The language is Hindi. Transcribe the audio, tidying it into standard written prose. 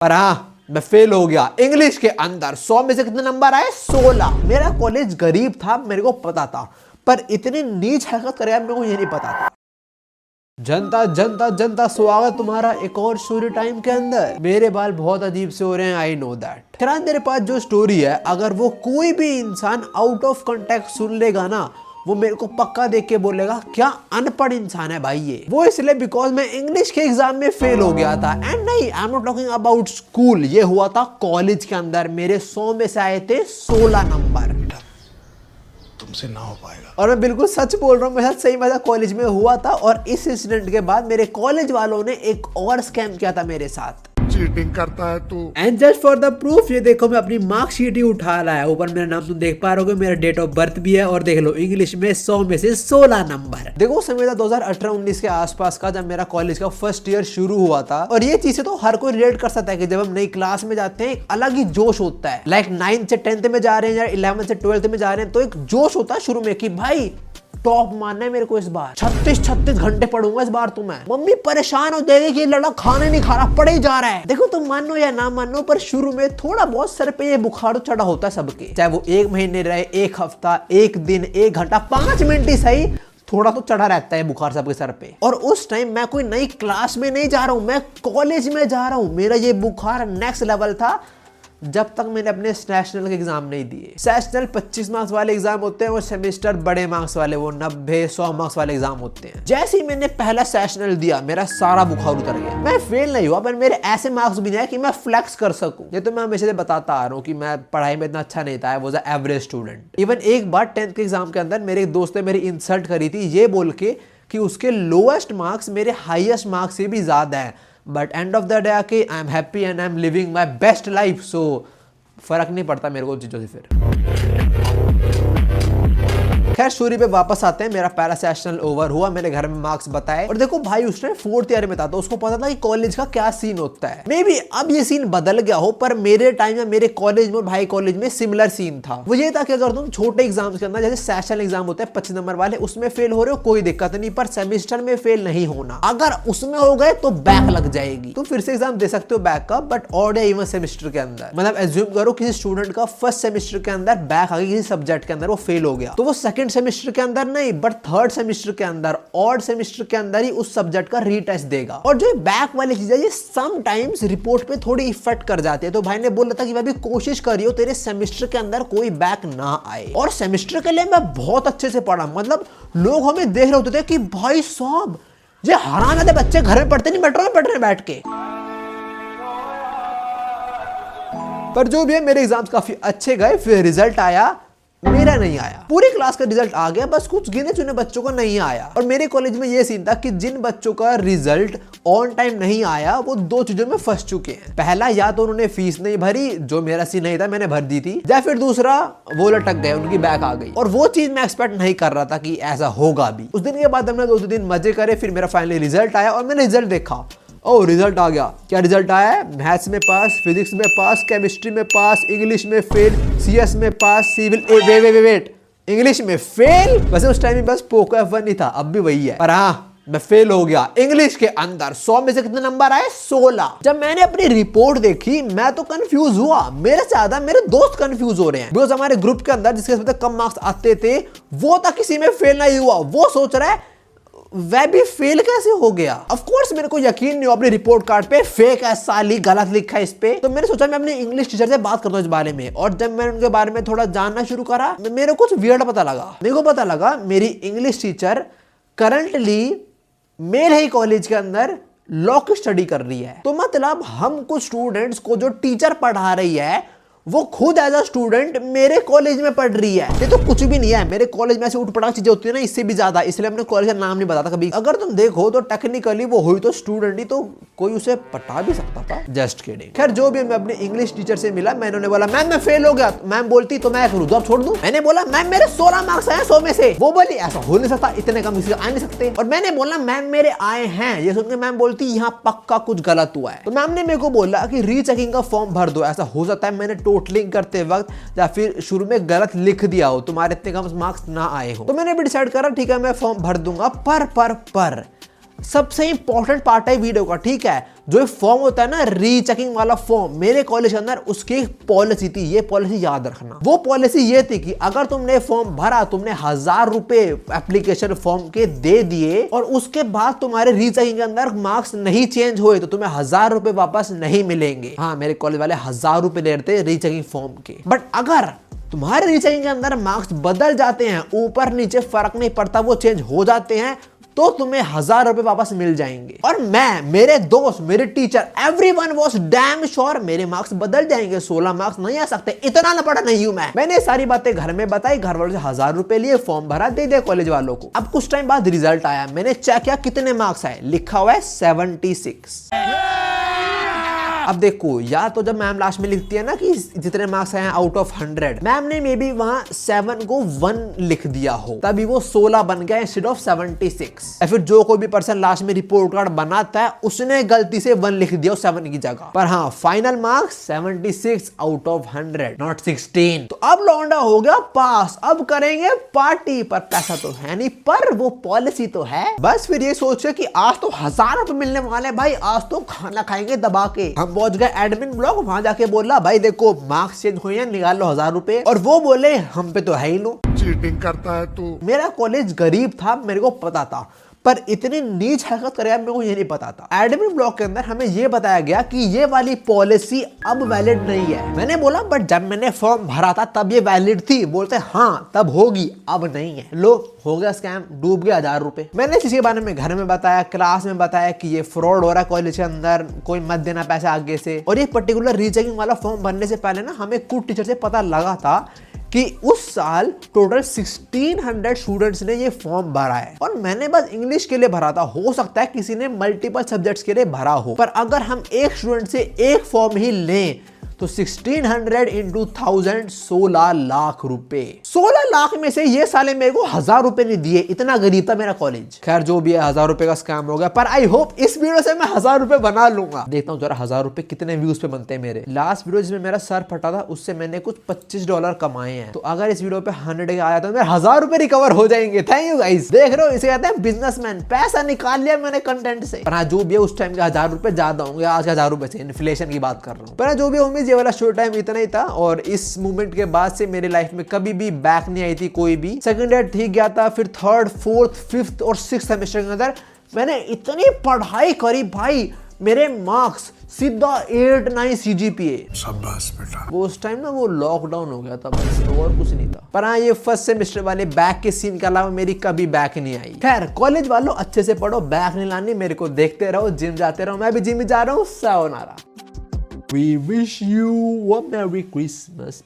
पर हाँ, मैं फेल हो गया इंग्लिश के अंदर। 100 में से कितने नंबर आए? 16। मेरा कॉलेज गरीब था, मेरे को पता था, पर इतनी नीच हरकत करेगा मेरे को ये नहीं पता था। जनता जनता जनता, स्वागत तुम्हारा एक और स्टोरी टाइम के अंदर। मेरे बाल बहुत अजीब से हो रहे हैं, आई नो दैट। खैर मेरे पास जो स्टोरी है, अगर वो कोई भी इंसान आउट ऑफ कॉन्टेक्स्ट सुन लेगा ना, वो मेरे को पक्का देख के बोलेगा क्या अनपढ़ इंसान है भाई ये। वो इसलिए बिकॉज मैं इंग्लिश के एग्जाम में फेल हो गया था। एंड नहीं, I am not talking about school, ये हुआ था कॉलेज के अंदर। मेरे 100 में से आए थे 16 नंबर। तुमसे ना हो पाएगा। और मैं बिल्कुल सच बोल रहा हूँ, मेरे साथ सही मजाक कॉलेज में हुआ था। और इस इंसिडेंट के बाद मेरे कॉलेज वालों ने एक और स्कैम किया था मेरे साथ। चीटिंग करता है तू। And just for the proof, ये देखो मैं अपनी मार्कशीट ही उठा लाया। ऊपर मेरा नाम तुम देख पा रहे हो, मेरा डेट ऑफ बर्थ भी है। और देख लो इंग्लिश में 100 में से 16 नंबर। देखो उस समय था 2018-19 के आसपास का, जब मेरा कॉलेज का फर्स्ट ईयर शुरू हुआ था। और ये चीजें तो हर कोई रिलेट कर सकता है कि जब हम नई क्लास में जाते हैं एक अलग ही जोश होता है। लाइक 9th से 10th में जा रहे हैं या 11th से 12th में जा रहे हैं, तो एक जोश होता है शुरू में कि भाई टॉप मानना है मेरे को इस बार। 36 घंटे पढ़ूंगा इस बार। तो मैं मम्मी परेशान हो जाएगी कि लड़का खाने नहीं खा रहा, पढ़े ही जा रहा है। देखो तुम मानो या ना मानो, पर शुरू में थोड़ा बहुत सर पे ये बुखार तो चढ़ा होता है सबके, चाहे वो 1 महीने रहे, 1 हफ्ता, 1 दिन, 1 घंटा, 5 मिनट ही सही, थोड़ा तो चढ़ा रहता है बुखार सबके सर पे। और उस टाइम मैं कोई नई क्लास में नहीं जा रहा हूं, मैं कॉलेज में जा रहा हूं। मेरा ये बुखार नेक्स्ट लेवल था जब तक मैंने अपने सेशनल के एग्जाम नहीं दिए। सेशनल 25 मार्क्स वाले एग्जाम होते हैं, और सेमेस्टर बड़े मार्क्स वाले वो 90-100 मार्क्स वाले एग्जाम होते हैं। जैसे ही मैंने पहला सेशनल दिया, मेरा सारा बुखार उतर गया। मैं फेल नहीं हुआ, पर मेरे ऐसे मार्क्स भी नहीं आए कि मैं फ्लेक्स कर सकूं। ये तो मैं हमेशा से बताता आ रहा हूँ कि मैं पढ़ाई में इतना अच्छा नहीं था, I was a average student. Even एक बार 10th के एग्जाम के अंदर मेरे एक दोस्त ने मेरी इंसल्ट करी थी, ये बोल के कि उसके लोएस्ट मार्क्स मेरे हाईएस्ट मार्क्स से भी ज्यादा है। But end of the day आके I am happy and I am living my best life. So फर्क नहीं पड़ता मेरे को चीजों से। फिर खैर स्टोरी पे वापस आते हैं। मेरा पहला सेशनल ओवर हुआ, मेरे घर में मार्क्स बताए। और देखो भाई उस टाइम 4th ईयर में था, तो उसको पता था कि कॉलेज का क्या सीन होता है। मे बी अब ये सीन बदल गया हो, पर मेरे टाइम में मेरे कॉलेज में और भाई कॉलेज में सिमिलर सीन था। वो ये था कि अगर तुम छोटे एग्जाम्स के अंदर, जैसे सेशनल एग्जाम होते हैं 25 नंबर वाले, उसमें फेल हो रहे हो कोई दिक्कत नहीं, पर सेमेस्टर में फेल नहीं होना। अगर उसमें हो गए तो बैक लग जाएगी। तुम फिर से एग्जाम दे सकते हो बैक का, बट ऑड या इवन सेमेस्टर के अंदर। मतलब एज्यूम करो किसी स्टूडेंट का फर्स्ट सेमेस्टर के अंदर बैक आ गई किसी सब्जेक्ट के अंदर, वो फेल हो गया, तो वो सेकंड सेमेस्टर के अंदर नहीं, बट 3rd सेमेस्टर के अंदर, ऑड सेमेस्टर के अंदर ही उस सब्जेक्ट का रीटेस्ट देगा। और जो बैक वाली चीज है, ये समटाइम्स रिपोर्ट पे थोड़ी इफेक्ट कर जाती है। तो भाई ने बोला था कि भाई भी कोशिश करियो तेरे सेमेस्टर के अंदर कोई बैक ना आए। और सेमेस्टर के लिए मैं बहुत अच्छे से पढ़ा। मतलब लोग हमें देख रहे होते थे कि भाई साहब ये हरामजादे बच्चे घर में पढ़ते नहीं, मेट्रो में पढ़ रहे बैठ के। पर जो भी है, मेरे एग्जाम्स काफी अच्छे गए। फिर रिजल्ट आया, मेरा नहीं आया। पूरी क्लास का रिजल्ट आ गया, बस कुछ गिने चुने बच्चों का नहीं आया। और मेरे कॉलेज में ये सीन था कि जिन बच्चों का रिजल्ट ऑन टाइम नहीं आया, वो 2 चीजों में फंस चुके हैं। पहला, या तो उन्होंने फीस नहीं भरी, जो मेरा सीन नहीं था, मैंने भर दी थी, या फिर दूसरा वो लटक गए, उनकी बैक आ गई। और वो चीज मैं एक्सपेक्ट नहीं कर रहा था कि ऐसा होगा भी। उस दिन के बाद हमने 2 दिन मजे करे। फिर मेरा फाइनली रिजल्ट आया और मैंने रिजल्ट देखा। ओ रिजल्ट आ गया। क्या रिजल्ट आया है? मैथ्स में पास, फिजिक्स में पास, केमिस्ट्री में पास, इंग्लिश में फेल, सीएस में पास, सिविल वेट इंग्लिश में फेल। वैसे उस टाइम में बस पोको F1 नहीं था, अब भी वही है। पर हाँ, मैं फेल हो गया इंग्लिश के अंदर। 100 में से कितने नंबर आए? 16। जब मैंने अपनी रिपोर्ट देखी, मैं तो कंफ्यूज हुआ। मेरे से ज्यादा मेरे दोस्त कंफ्यूज हो रहे हैं। बिकॉज हमारे ग्रुप के अंदर जिसके सबसे कम मार्क्स आते थे, वो तक किसी में फेल नहीं हुआ। वो सोच रहा है वह भी फेल कैसे हो गया। ऑफ कोर्स मेरे को यकीन नहीं हो अपनी रिपोर्ट कार्ड पे फेक है, साली गलत लिखा है इस पे। तो मैंने सोचा मैं अपने इंग्लिश टीचर से बात करता हूँ इस बारे में। और जब मैंने उनके बारे में थोड़ा जानना शुरू करा, मेरे को कुछ वियर्ड पता लगा। मेरे को पता लगा मेरी इंग्लिश टीचर करंटली मेरे ही कॉलेज के अंदर लॉ की स्टडी कर रही है। तो मतलब हम कुछ स्टूडेंट्स को जो टीचर पढ़ा रही है, वो खुद एज अ स्टूडेंट मेरे कॉलेज में पढ़ रही है। ये तो कुछ भी नहीं है, मेरे कॉलेज में ऐसे उठपटांग चीजें होती है ना, इससे भी ज्यादा। इसलिए अपने कॉलेज का नाम नहीं बताता कभी। अगर तुम देखो तो टेक्निकली वो हुई तो स्टूडेंट ही, तो कोई उसे पटा भी सकता था। Just kidding. खैर जो भी, मैं अपने इंग्लिश टीचर से मिला। मैंने उन्हें बोला मैम मैं फेल हो गया। मैम बोलती तो मैं करूँ, जॉब छोड़ दूं? मैंने बोला मैम मेरे 16 मार्क्स आए 100 में से। वो बोली ऐसा हो नहीं सकता, इतने कम किसी आ नहीं सकते। और मैंने बोला मैम मेरे आए हैं। ये सुनकर मैम बोलती यहाँ पक्का कुछ गलत हुआ है। तो मैम ने मेरे को बोला कि रीचेकिंग का फॉर्म भर दो। ऐसा हो सकता है मैंने टोटलिंग करते वक्त या फिर शुरू में गलत लिख दिया हो, तुम्हारे इतने कम मार्क्स ना आए हो। तो मैंने भी डिसाइड करा ठीक है मैं फॉर्म भर दूंगा। पर सबसे इंपॉर्टेंट पार्ट है वीडियो का, ठीक है, जो फॉर्म होता है ना रीचेकिंग वाला फॉर्म, मेरे कॉलेज के अंदर उसकी एक पॉलिसी थी, ये पॉलिसी याद रखना। वो पॉलिसी ये थी कि अगर तुमने फॉर्म भरा, तुमने 1000 रुपए एप्लीकेशन फॉर्म के दे दिए और उसके बाद तुम्हारे रीचेकिंग के अंदर मार्क्स नहीं चेंज हुए तो तुम्हें 1000 रुपए वापस नहीं मिलेंगे। हाँ, मेरे कॉलेज वाले 1000 रुपए ले रहे थे रीचेकिंग फॉर्म के। बट अगर तुम्हारे रीचेकिंग के अंदर मार्क्स बदल जाते हैं, ऊपर नीचे फर्क नहीं पड़ता, वो चेंज हो जाते हैं, तो तुम्हें 1000 रुपए वापस मिल जाएंगे। और मैं, मेरे दोस्त, मेरे teacher, everyone was damn sure मेरे मार्क्स बदल जाएंगे, 16 मार्क्स नहीं आ सकते, इतना ना पढ़ा नहीं हूं मैं। मैंने सारी बातें घर में बताई, घर वालों से 1000 रुपए लिए, फॉर्म भरा, दे दिया कॉलेज वालों को। अब कुछ टाइम बाद रिजल्ट आया, मैंने चेक किया कितने मार्क्स आए, लिखा हुआ है 76। अब देखो, या तो जब मैम लास्ट में लिखती है ना कि जितने मार्क्स आए हैं आउट ऑफ 100, मैम ने मे बी वहां 7 को 1 लिख दिया हो, तभी वो 16 बन गया इंस्टेड ऑफ 76। या फिर जो कोई भी पर्सन लास्ट में रिपोर्ट कार्ड बनाता है उसने गलती से 1 लिख दिया 7 की जगह। पर हाँ, final marks 76 out of 100, not 16। तो अब लौंडा हो गया पास, अब करेंगे पार्टी। पर पैसा तो है नहीं, पर वो पॉलिसी तो है। बस फिर ये सोचे कि आज तो 1000 रुपए मिलने वाले भाई, आज तो खाना खाएंगे दबा के। हम पहुंच गए एडमिन ब्लॉक, वहां जाके बोला भाई देखो मार्क्स चेंज हुए हैं, निकाल लो 1000 रुपए। और वो बोले हम पे तो है ही नो, चीटिंग करता है तू। मेरा कॉलेज गरीब था, मेरे को पता था, पर इतनी नीच हरकत करेगा मेरे को ये नहीं पता था। एडमिन ब्लॉक के अंदर हमें ये बताया गया कि ये वाली पॉलिसी अब वैलिड नहीं है। मैंने बोला बट जब मैंने फॉर्म भरा था तब ये वैलिड थी। बोलते हाँ तब होगी, अब नहीं है। लो, हो गया स्कैम, डूब गया 1000 रुपए। मैंने किसी बारे में घर में बताया, क्लास में बताया कि ये फ्रॉड हो रहा है कॉलेज के अंदर, कोई मत देना पैसा आगे से। और ये पर्टिकुलर रीचेकिंग वाला फॉर्म भरने से पहले ना हमें कुछ टीचर से पता लगा था कि उस साल टोटल 1600 स्टूडेंट्स ने ये फॉर्म भरा है। और मैंने बस इंग्लिश के लिए भरा था, हो सकता है किसी ने मल्टीपल सब्जेक्ट्स के लिए भरा हो। पर अगर हम एक स्टूडेंट से एक फॉर्म ही लें तो 1600 इंटू 1000 16 लाख रुपए। 16 लाख में से ये साले मेरे को 1000 रुपए नहीं दिए, इतना गरीब था मेरा कॉलेज। खैर जो भी है, 1000 रुपए का स्कैम हो गया। पर आई होप इस वीडियो से मैं 1000 रुपए बना लूंगा। देखता हूँ जरा 1000 रुपए कितने व्यूज पे बनते हैं मेरे। लास्ट वीडियो जिसमें मेरा सर फटा था उससे मैंने कुछ $25 कमाए हैं। तो अगर इस वीडियो पे 100 आया तो मेरे 1000 रुपए रिकवर हो जाएंगे। Thank you guys. देख रहे हो, इसे कहते हैं बिजनेसमैन, पैसा निकाल लिया मैंने कंटेंट से। पर हाँ, जो भी है उस टाइम के 1000 रुपए ज्यादा होंगे, आज के 1000 रुपए से इन्फ्लेशन की बात कर रहा हूँ। पर जो भी उम्मीद, ये वाला शो टाइम इतना ही था। और इस मूवमेंट के बाद से मेरी लाइफ में कभी भी बैक नहीं आई थी कोई भी। सेकंड ईयर ठीक गया था, फिर 3rd, 4th, 5th और 6th सेमेस्टर के अंदर मैंने इतनी पढ़ाई करी भाई, मेरे मार्क्स सीधा 8-9 CGPA। शाबाश बेटा। वो उस टाइम ना वो लॉकडाउन हो गया था बस, और कुछ नहीं था। पर हाँ, ये फर्स्ट सेमेस्टर वाले बैक के सीन के अलावा मेरी कभी बैक नहीं आई। खैर कॉलेज वालों, अच्छे से पढ़ो, बैक नहीं लानी, मेरे को देखते रहो, जिम जाते रहो। मैं भी जिम जा रहा हूँ। Sayonara. We wish you a Merry Christmas.